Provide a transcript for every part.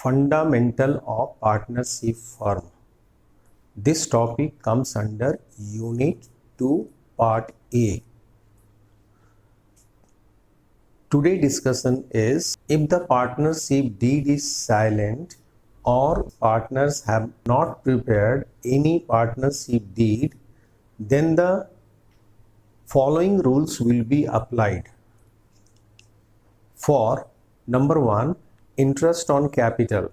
Fundamental of partnership firm. This topic comes under Unit 2, Part A. Today's discussion is if the partnership deed is silent or partners have not prepared any partnership deed, then the following rules will be applied. For number 1, interest on capital.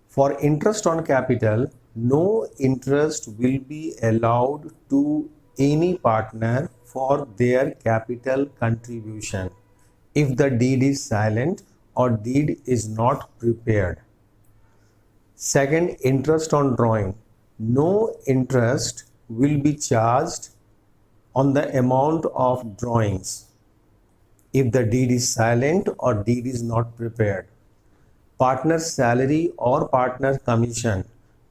For interest on capital, no interest will be allowed to any partner for their capital contribution if the deed is silent or deed is not prepared. Second, interest on drawing. No interest will be charged on the amount of drawings if the deed is silent or deed is not prepared. Partner's salary or partner commission.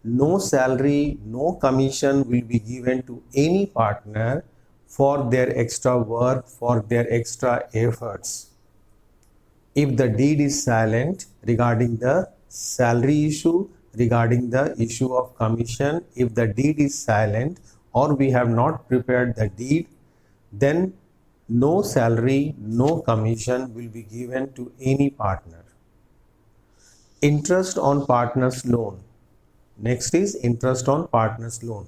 No salary, no commission will be given to any partner for their extra work, for their extra efforts. If the deed is silent regarding the salary issue, regarding the issue of commission, if the deed is silent or we have not prepared the deed, then no salary, no commission will be given to any partner. Interest on partner's loan. Next is interest on partner's loan.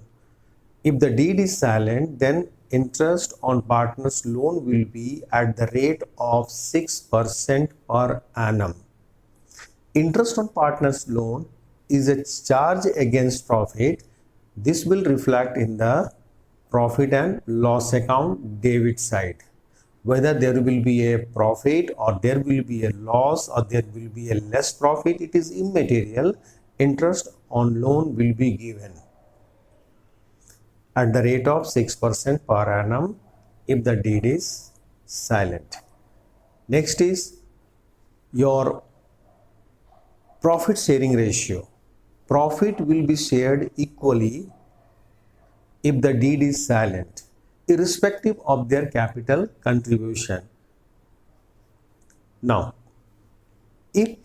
If the deed is silent, then interest on partner's loan will be at the rate of 6% per annum. Interest on partner's loan is a charge against profit. This will reflect in the profit and loss account debit side. Whether there will be a profit or there will be a loss or there will be a less profit, it is immaterial. Interest on loan will be given at the rate of 6% per annum if the deed is silent. Next is your profit sharing ratio. Profit will be shared equally if the deed is silent, irrespective of their capital contribution. Now, if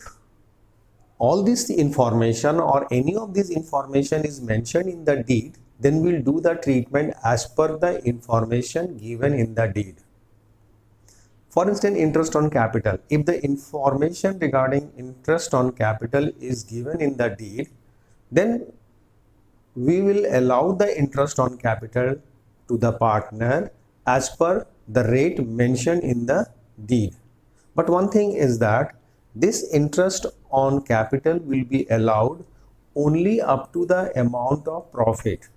all this information or any of this information is mentioned in the deed, then we'll do the treatment as per the information given in the deed. For instance, interest on capital. If the information regarding interest on capital is given in the deed, then we will allow the interest on capital to the partner as per the rate mentioned in the deed. But one thing is that this interest on capital will be allowed only up to the amount of profit.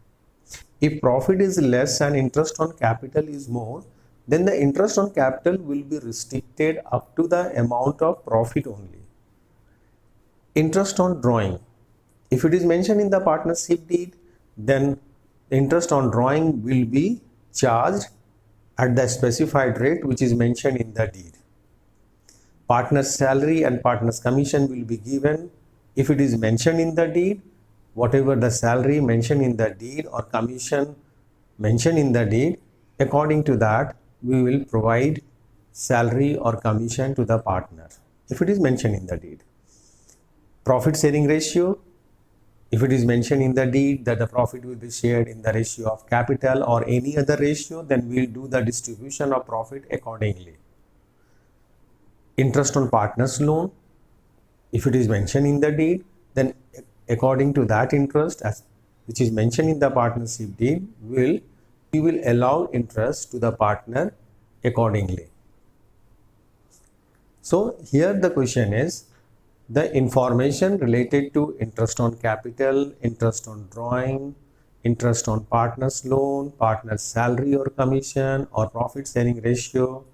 If profit is less and interest on capital is more, then the interest on capital will be restricted up to the amount of profit only. Interest on drawing. If it is mentioned in the partnership deed, then interest on drawing will be charged at the specified rate which is mentioned in the deed. Partner's salary and partner's commission will be given if it is mentioned in the deed. Whatever the salary mentioned in the deed or commission mentioned in the deed, according to that we will provide salary or commission to the partner if it is mentioned in the deed. Profit sharing ratio. If it is mentioned in the deed that the profit will be shared in the ratio of capital or any other ratio, then we will do the distribution of profit accordingly. Interest on partner's loan. If it is mentioned in the deed, then according to that interest which is mentioned in the partnership deed, we will allow interest to the partner accordingly. So here the question is, the information related to interest on capital, interest on drawing, interest on partner's loan, partner's salary or commission or profit sharing ratio,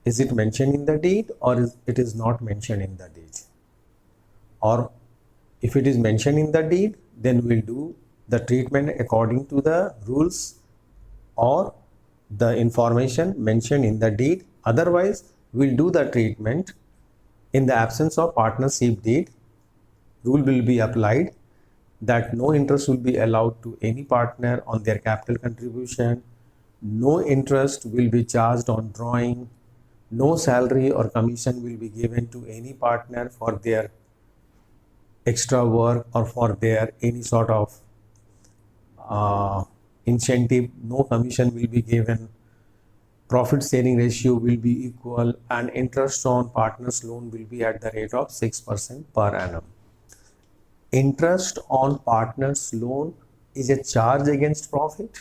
is it mentioned in the deed or it is not mentioned in the deed? Or if it is mentioned in the deed, then we'll do the treatment according to the rules or the information mentioned in the deed. Otherwise, we'll do the treatment in the absence of partnership deed. Rule will be applied that no interest will be allowed to any partner on their capital contribution, no interest will be charged on drawing, no salary or commission will be given to any partner for their extra work or for their any sort of incentive, no commission will be given. Profit sharing ratio will be equal, and interest on partners loan will be at the rate of 6% per annum. Interest on partners loan is a charge against profit,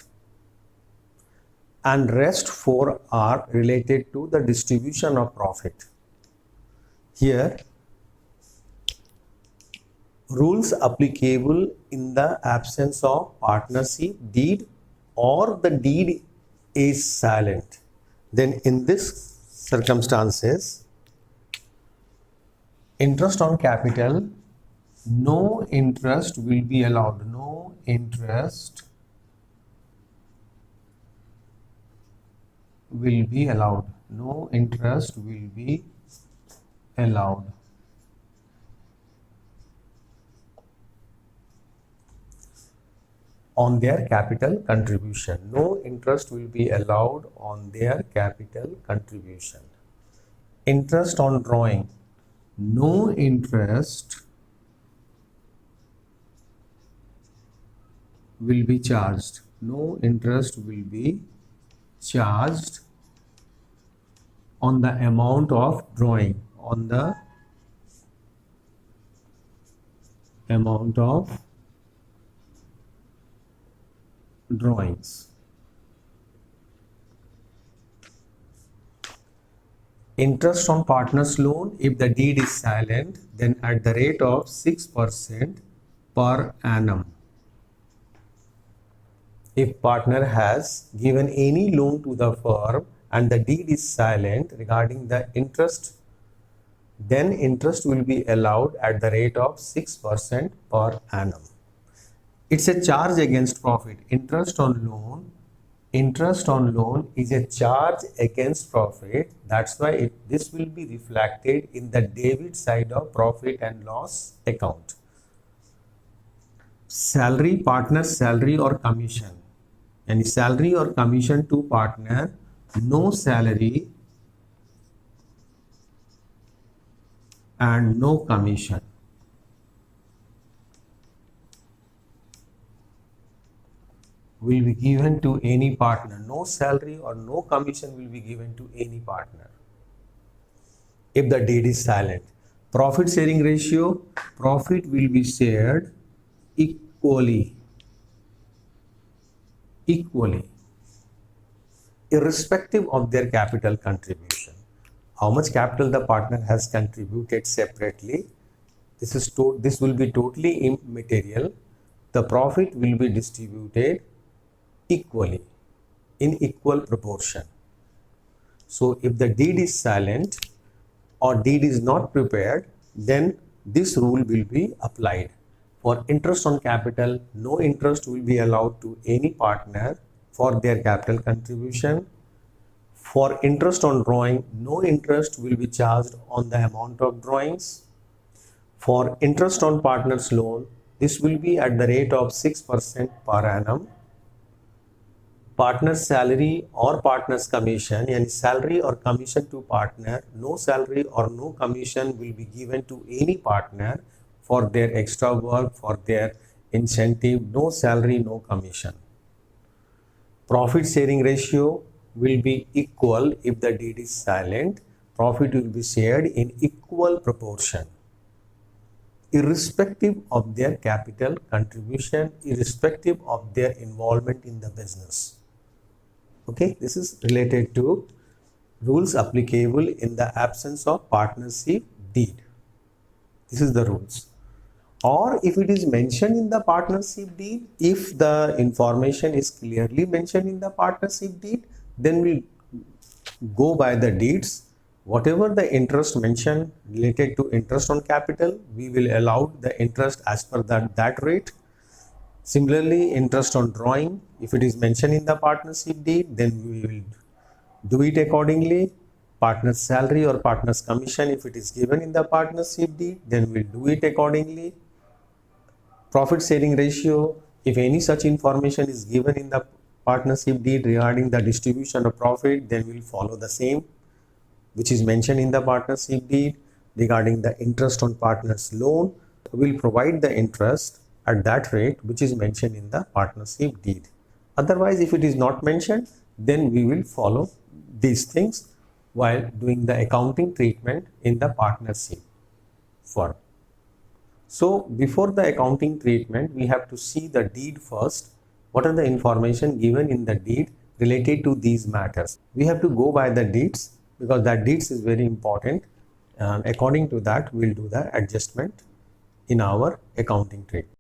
and rest 4 are related to the distribution of profit. Here, rules applicable in the absence of partnership deed or the deed is silent. Then in this circumstances, interest on capital, no interest will be allowed. No interest will be allowed. No interest will be allowed. On their capital contribution. No interest will be allowed on their capital contribution. Interest on drawing. No interest will be charged. No interest will be charged on the amount of drawing. On the amount of drawings. Interest on partners loan, if the deed is silent, then at the rate of 6% per annum. If partner has given any loan to the firm and the deed is silent regarding the interest, then interest will be allowed at the rate of 6% per annum. It's a charge against profit. Interest on loan is a charge against profit. That's why this will be reflected in the debit side of profit and loss account. Salary, partner salary or commission. Any salary or commission to partner, no salary and no commission. Will be given to any partner. No salary or no commission will be given to any partner if the deed is silent. Profit sharing ratio, profit will be shared equally, irrespective of their capital contribution. How much capital the partner has contributed separately, this will be totally immaterial. The profit will be distributed equally, in equal proportion. So if the deed is silent or deed is not prepared, then this rule will be applied. For interest on capital, no interest will be allowed to any partner for their capital contribution. For interest on drawing, no interest will be charged on the amount of drawings. For interest on partners loan, this will be at the rate of 6% per annum. Partner's salary or partner's commission, yani salary or commission to partner, no salary or no commission will be given to any partner for their extra work, for their incentive, no salary, no commission. Profit sharing ratio will be equal if the deed is silent. Profit will be shared in equal proportion, irrespective of their capital contribution, irrespective of their involvement in the business. Okay, this is related to rules applicable in the absence of partnership deed. This is the rules. Or if it is mentioned in the partnership deed, if the information is clearly mentioned in the partnership deed, then we go by the deeds. Whatever the interest mentioned related to interest on capital, we will allow the interest as per that rate. Similarly, interest on drawing, if it is mentioned in the partnership deed, then we will do it accordingly. Partner's salary or partner's commission, if it is given in the partnership deed, then we'll do it accordingly. Profit sharing ratio, if any such information is given in the partnership deed regarding the distribution of profit, then we'll follow the same which is mentioned in the partnership deed. Regarding the interest on partner's loan, will provide the interest at that rate which is mentioned in the partnership deed. Otherwise, if it is not mentioned, then we will follow these things while doing the accounting treatment in the partnership firm. So before the accounting treatment, we have to see the deed first. What are the information given in the deed related to these matters? We have to go by the deeds because that deeds is very important, and according to that we'll do the adjustment in our accounting treatment.